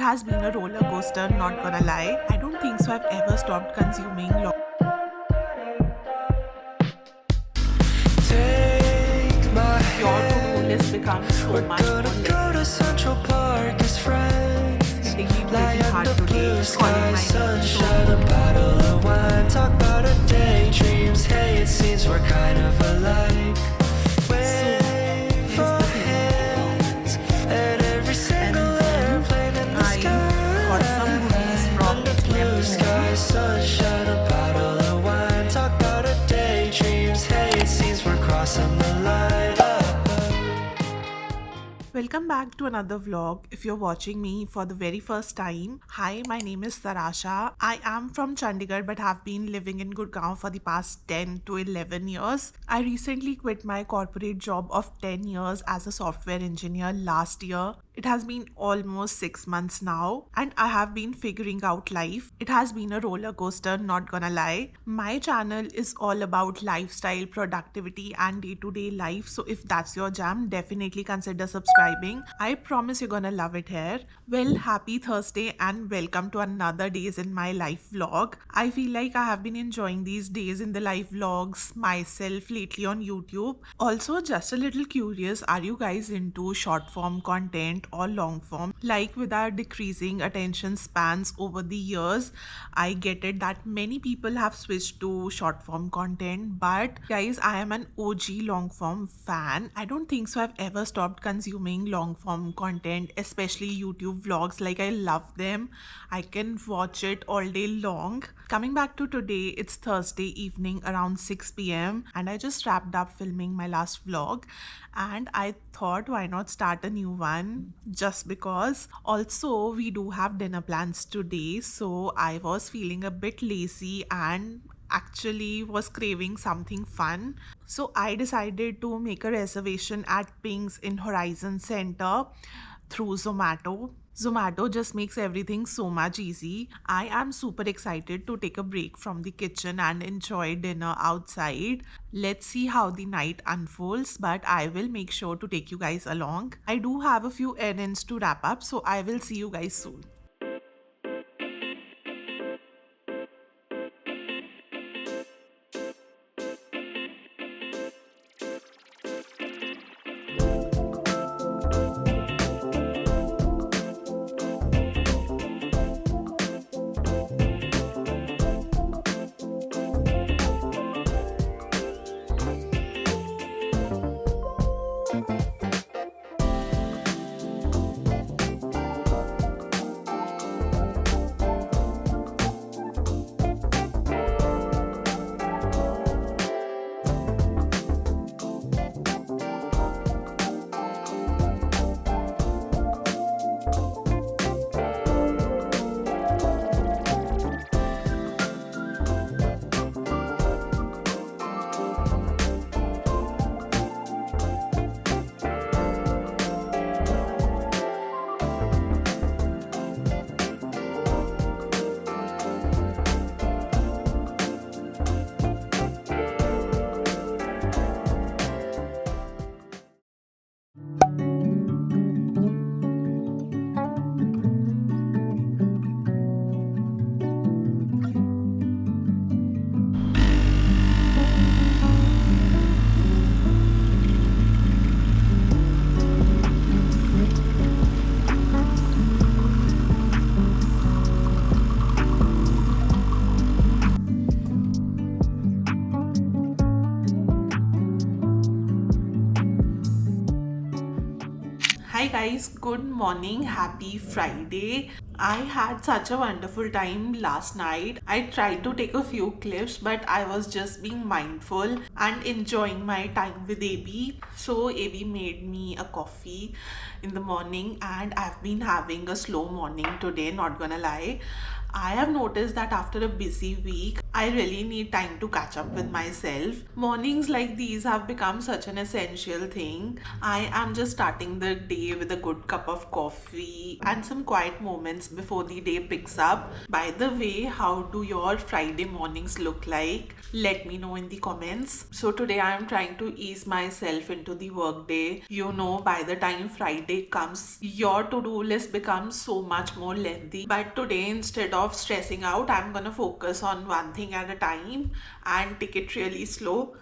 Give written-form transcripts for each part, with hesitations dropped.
has been a roller coaster, not gonna lie. I don't think so I've ever stopped consuming Take my your to-do list hand. becomes so We're much more gonna go to Central Park as friends. hitting me Lie pretty hard under today, blue calling skies, my name. sunshine, a bottle of wine. Talk about our daydreams. Hey, it seems we're kind of alike. So Wave here's the our thing. hands at every single And then airplane in the I got some goodies sky. from Under H&M blue home. skies, sunshine, a bottle of wine. Talk about our daydreams. Hey, it seems we're crossing the line. Welcome back to another vlog. If you're watching me for the very first time, hi, my name is Tarasha. I am from Chandigarh but have been living in Gurgaon for the past 10 to 11 years. I recently quit my corporate job of 10 years as a software engineer last year. It has been almost 6 months now, and I have been figuring out life. It has been a roller coaster, not gonna lie. My channel is all about lifestyle, productivity, and day to day life. So, if that's your jam, definitely consider subscribing. I promise you're gonna love it here. Well, happy Thursday, and welcome to another Days in My Life vlog. I feel like I have been enjoying these days in the life vlogs myself lately on YouTube. Also, just a little curious, are you guys into short form content or long form? Like with our decreasing attention spans over the years, I get it that many people have switched to short form content, but guys, I am an OG long form fan. I don't think so I've ever stopped consuming long form content, especially YouTube vlogs. Like, I love them. I can watch it all day long. Coming back to today, it's Thursday evening around 6 p.m. and I just wrapped up filming my last vlog, and I thought, why not start a new one just because. Also, we do have dinner plans today, so I was feeling a bit lazy and actually was craving something fun. So I decided to make a reservation at Ping's in Horizon Center through Zomato. Zomato just makes everything so much easy. I am super excited to take a break from the kitchen and enjoy dinner outside. Let's see how the night unfolds, but I will make sure to take you guys along. I do have a few errands to wrap up, so I will see you guys soon. Hi guys, good morning, happy Friday. I had such a wonderful time last night. I tried to take a few clips, but I was just being mindful and enjoying my time with AB. So, AB made me a coffee in the morning, and I've been having a slow morning today, not gonna lie. I have noticed that after a busy week, I really need time to catch up with myself. Mornings like these have become such an essential thing. I am just starting the day with a good cup of coffee and some quiet moments before the day picks up. By the way, how do your Friday mornings look like? Let me know in the comments. So today I am trying to ease myself into the workday. You know, by the time Friday comes, your to-do list becomes so much more lengthy. But today, instead of stressing out, I'm gonna focus on one thing at a time and take it really slow.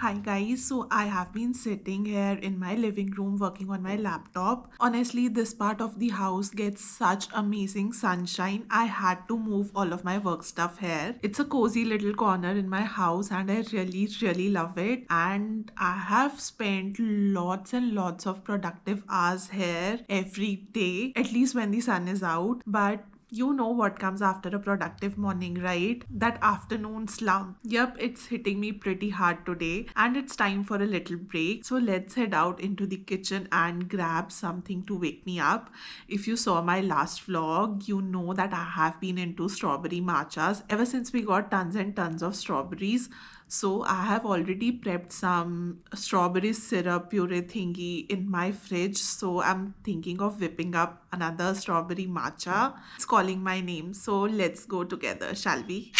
Hi guys, so I have been sitting here in my living room working on my laptop. Honestly, this part of the house gets such amazing sunshine. I had to move all of my work stuff here. It's a cozy little corner in my house and I really love it. And I have spent lots and lots of productive hours here every day, at least when the sun is out. But you know what comes after a productive morning, right? That afternoon slump. Yep, it's hitting me pretty hard today, and it's time for a little break. So let's head out into the kitchen and grab something to wake me up. If you saw my last vlog, you know that I have been into strawberry matchas ever since we got tons and tons of strawberries. So I have already prepped some strawberry syrup puree thingy in my fridge. So I'm thinking of whipping up another strawberry matcha. It's calling my name. So let's go together, shall we?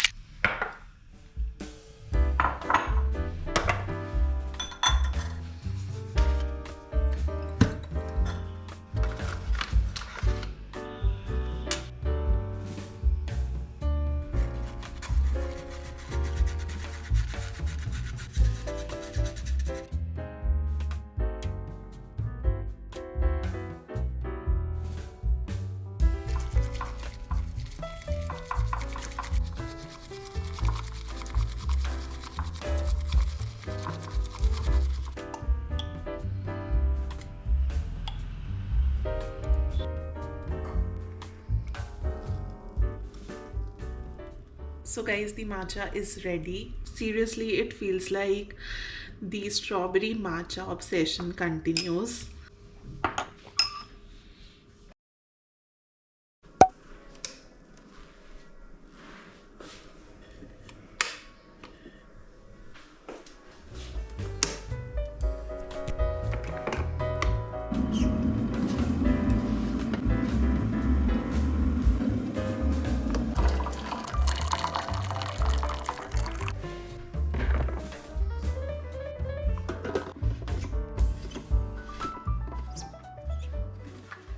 So guys, the matcha is ready. Seriously, it feels like the strawberry matcha obsession continues.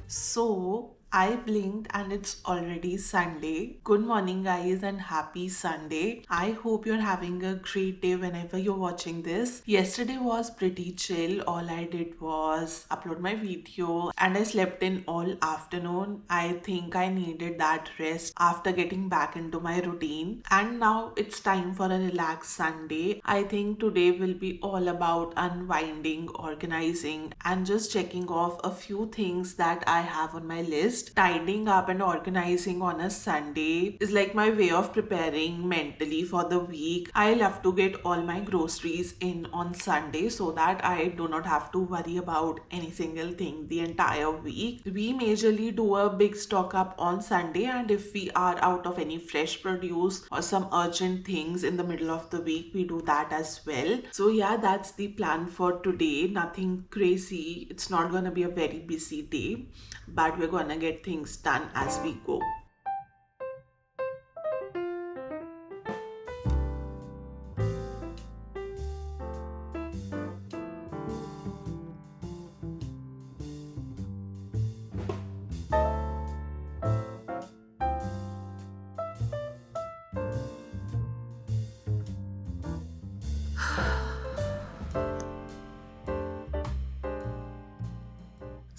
So I blinked and it's already Sunday. Good morning, guys, and happy Sunday. I hope you're having a great day whenever you're watching this. Yesterday was pretty chill. All I did was upload my video and I slept in all afternoon. I think I needed that rest after getting back into my routine. And now it's time for a relaxed Sunday. I think today will be all about unwinding, organizing, and just checking off a few things that I have on my list. Tidying up and organizing on a Sunday is like my way of preparing mentally for the week. I love to get all my groceries in on Sunday so that I do not have to worry about any single thing the entire week. We majorly do a big stock up on Sunday, and if we are out of any fresh produce or some urgent things in the middle of the week, we do that as well. So yeah, that's the plan for today. Nothing crazy. It's not gonna be a very busy day, but we're gonna get things done as we go.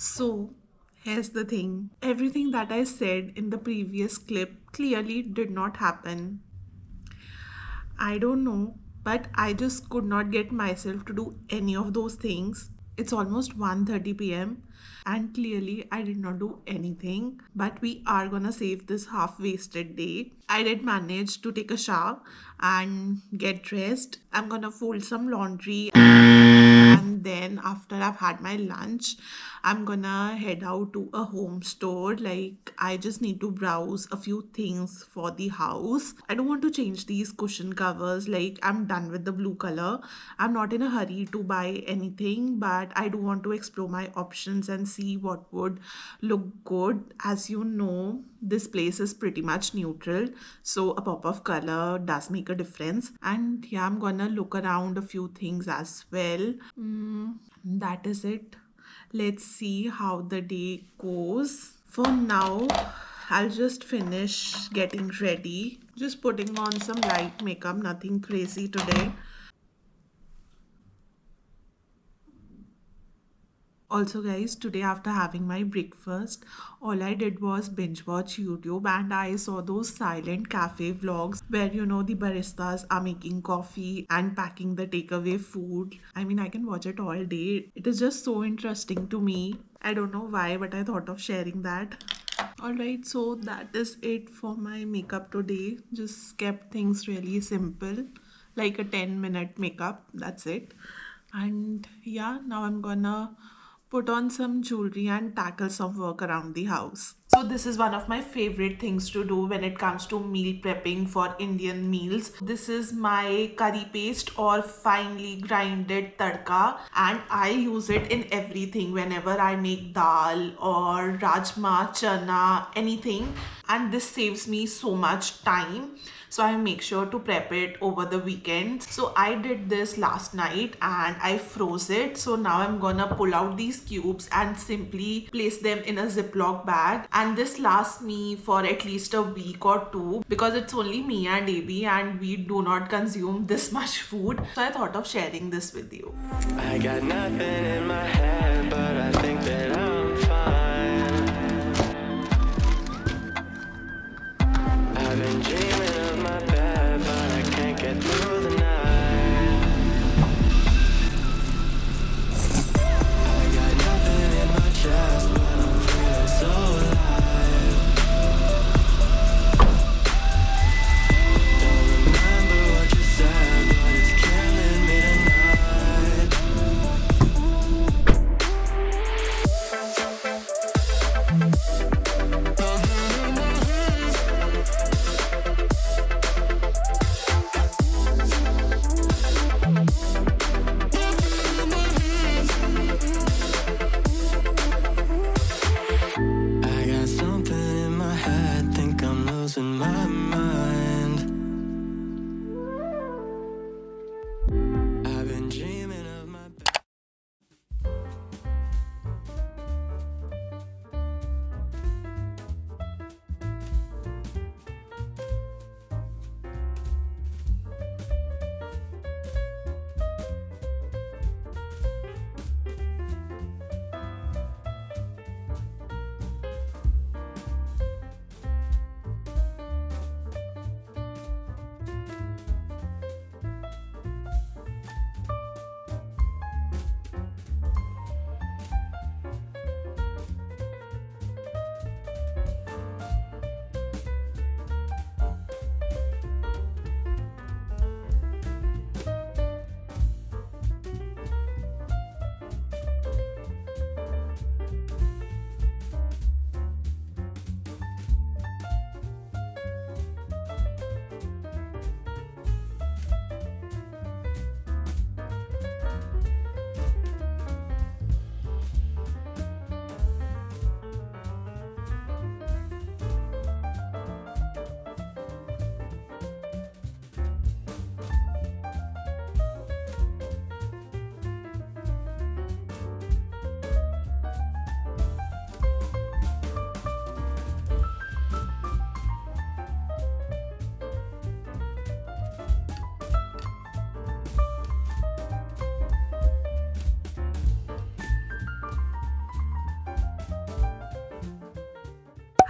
So, here's the thing, everything that I said in the previous clip clearly did not happen. I don't know, but I just could not get myself to do any of those things. It's almost 1:30 p.m. and clearly I did not do anything, but we are gonna save this half-wasted day. I did manage to take a shower and get dressed. I'm gonna fold some laundry and then after I've had my lunch, I'm gonna head out to a home store. Like, I just need to browse a few things for the house. I don't want to change these cushion covers. Like, I'm done with the blue color. I'm not in a hurry to buy anything, but I do want to explore my options and see what would look good. As you know, this place is pretty much neutral, so a pop of color does make a difference. And yeah, I'm gonna look around a few things as well. That is it. Let's see how the day goes. For now, I'll just finish getting ready. Just putting on some light makeup, nothing crazy today. Also, guys, today after having my breakfast, all I did was binge watch YouTube and I saw those silent cafe vlogs where the baristas are making coffee and packing the takeaway food. I mean, I can watch it all day. It is just so interesting to me. I don't know why, but I thought of sharing that. Alright, so that is it for my makeup today. Just kept things really simple, like a 10-minute makeup. That's it. And yeah, now I'm gonna put on some jewelry and tackle some work around the house. So this is one of my favorite things to do when it comes to meal prepping for Indian meals. This is my curry paste or finely grinded tadka, and I use it in everything whenever I make dal or rajma, chana, anything. And this saves me so much time, so I make sure to prep it over the weekend. So I did this last night and I froze it. So now I'm gonna pull out these cubes and simply place them in a Ziploc bag, and this lasts me for at least a week or two because it's only me and AB and we do not consume this much food. So I thought of sharing this with you. I got nothing in my head, but I think that I'm fine. I've been dreaming of my bed, but I can't get through the night. I got nothing in my chest, but I'm feeling so alive. Don't remember what you said, but it's killing me tonight.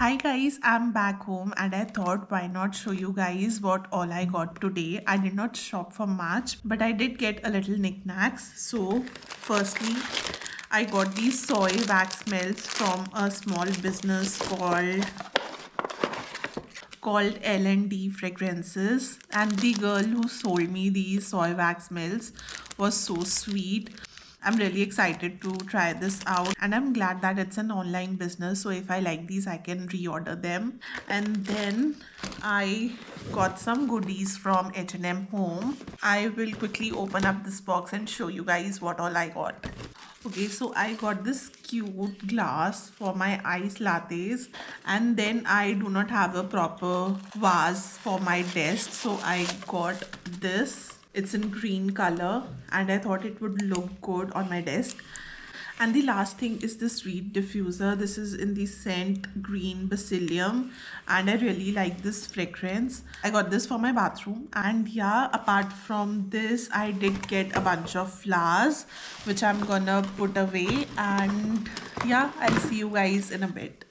Hi guys, I'm back home and I thought why not show you guys what all I got today. I did not shop for much, but I did get a little knickknacks. So, firstly, I got these soy wax melts from a small business called L&D Fragrances, and the girl who sold me these soy wax melts was so sweet. I'm really excited to try this out, and I'm glad that it's an online business, so if I like these I can reorder them. And then I got some goodies from H&M Home. I will quickly open up this box and show you guys what all I got. Okay, so I got this cute glass for my iced lattes, and then I do not have a proper vase for my desk, so I got this. It's in green color and I thought it would look good on my desk. And the last thing is this weed diffuser. This is in the scent green basilicum and I really like this fragrance. I got this for my bathroom, and yeah, apart from this I did get a bunch of flowers which I'm gonna put away, and yeah, I'll see you guys in a bit.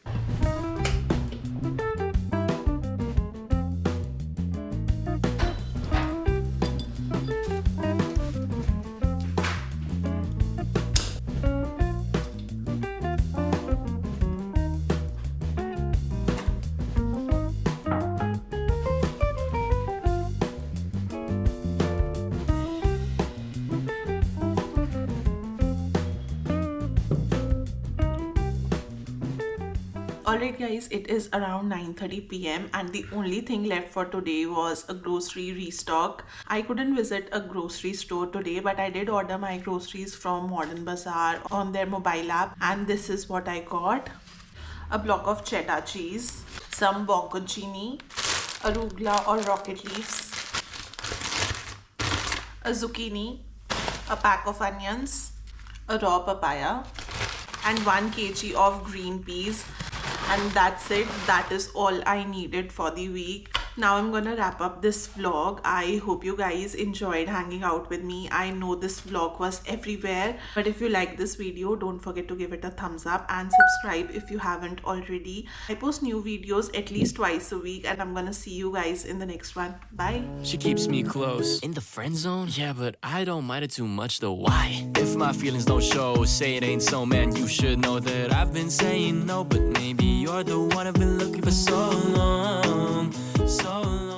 Alright guys, it is around 9:30 p.m. and the only thing left for today was a grocery restock. I couldn't visit a grocery store today, but I did order my groceries from Modern Bazaar on their mobile app, and this is what I got. A block of cheddar cheese, some bocconcini, arugula or rocket leaves, a zucchini, a pack of onions, a raw papaya, and 1 kg of green peas. And that's it. That is all I needed for the week. Now I'm gonna wrap up this vlog. I hope you guys enjoyed hanging out with me. I know this vlog was everywhere, but if you like this video, don't forget to give it a thumbs up and subscribe if you haven't already. I post new videos at least twice a week, and I'm gonna see you guys in the next one. Bye. She keeps me close. In the friend zone? Yeah, but I don't mind it too much though. Why? If my feelings don't show, say it ain't so, man, you should know that I've been saying no, but maybe you're the one I've been looking for so long. So long.